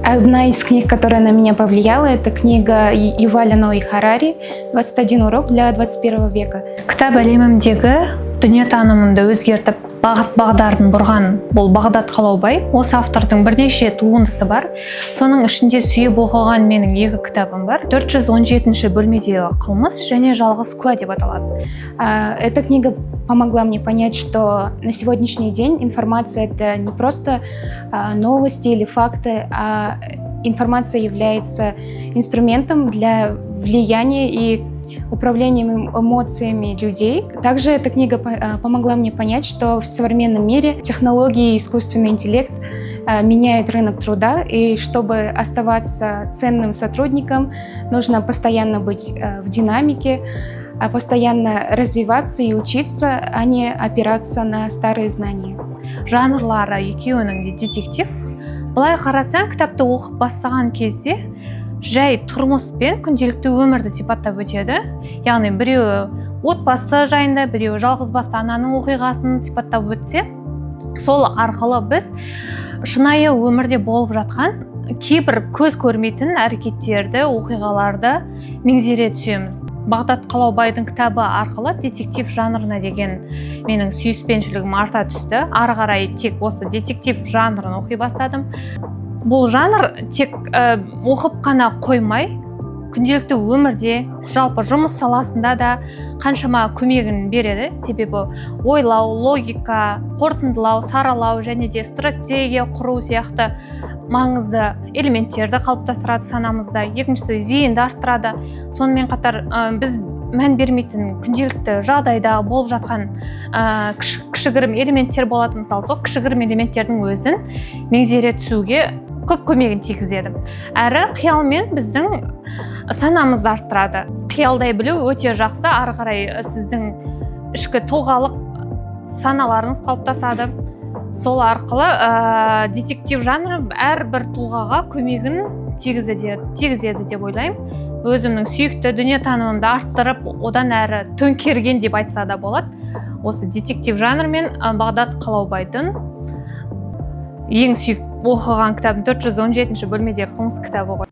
Одна из книг, которая на меня повлияла, это книга Юваля Нои Харари «21 урок для 21 века». Кітап әлемімдегі дүниетанымымды өзгертіп, бағыт-бағдарын бұрған бұл Бағдат Қалаубай. Осы автордың бірнеше туындысы бар. Соның ішінде сүйіп оқыған менің екі кітабым бар. 417 бөлмедегі қылмыс және жалғыз куә деп аталады. Эта книга помогла мне понять, что на сегодняшний день информация — это не просто новости или факты, а информация является инструментом для влияния и управлением эмоциями людей. Также эта книга помогла мне понять, что в современном мире технологии и искусственный интеллект меняют рынок труда, и чтобы оставаться ценным сотрудником, нужно постоянно быть в динамике, постоянно развиваться и учиться, а не опираться на старые знания. Жанрлары екеуінің де детектив. Былай қарасаң, кітапты оқып бастаған кезде жай тұрмыс пен күнделікті өмірді сипаттап өтеді. Яғни біреуі отбасы жайында, біреуі жалғызбасты ананың оқиғасын сипаттап өтсе, сол арқылы біз шынайы өмірде болып жатқан кейбір көз көрмейтін әрекеттерді, оқиғаларды меңзере түсеміз. Бағдат Қалаубайдың кітабы арқылы детектив жанрына деген менің сүйіспеншілігім арта түсті. Ары қарай тек осы детектив жанрын оқи бастадым. Бұл жанр тек оқып қана қоймай, күнделікті өмірде, жалпы жұмыс саласында да қаншама көмегін береді. Себебі ойлау, логика, қорытындылау, саралау және де стратегия құру сияқты маңызды элементтерді қалыптастырады санамызда. Екіншісі, зейінді арттырады. Сонымен қатар біз мән бермейтін күнделікті жағдайда болып жатқан кішігірім элементтер болады. Мысалы, сол кішігірім элементтердің өзін меңзере түсуге көп көмегін тигізеді. Әрі қиялмен біздің санамызды арттырады. Қиялдай білу өте жақсы. Ары қарай сіздің ішкі тұлғалық саналарыңыз қалыптасады. Сол арқылы детектив жанры әрбір тұлғаға көмегін тигізеді деп ойлаймын. Өзімнің сүйікті дүниетанымымды арттырып, одан әрі төңкерген деп айтса да болады. Осы детектив жанр мен Бағдат Қалаубайдың ең сүйікті оқыған кітабым 417 бөлмедегі қылмыс кітабы ғой.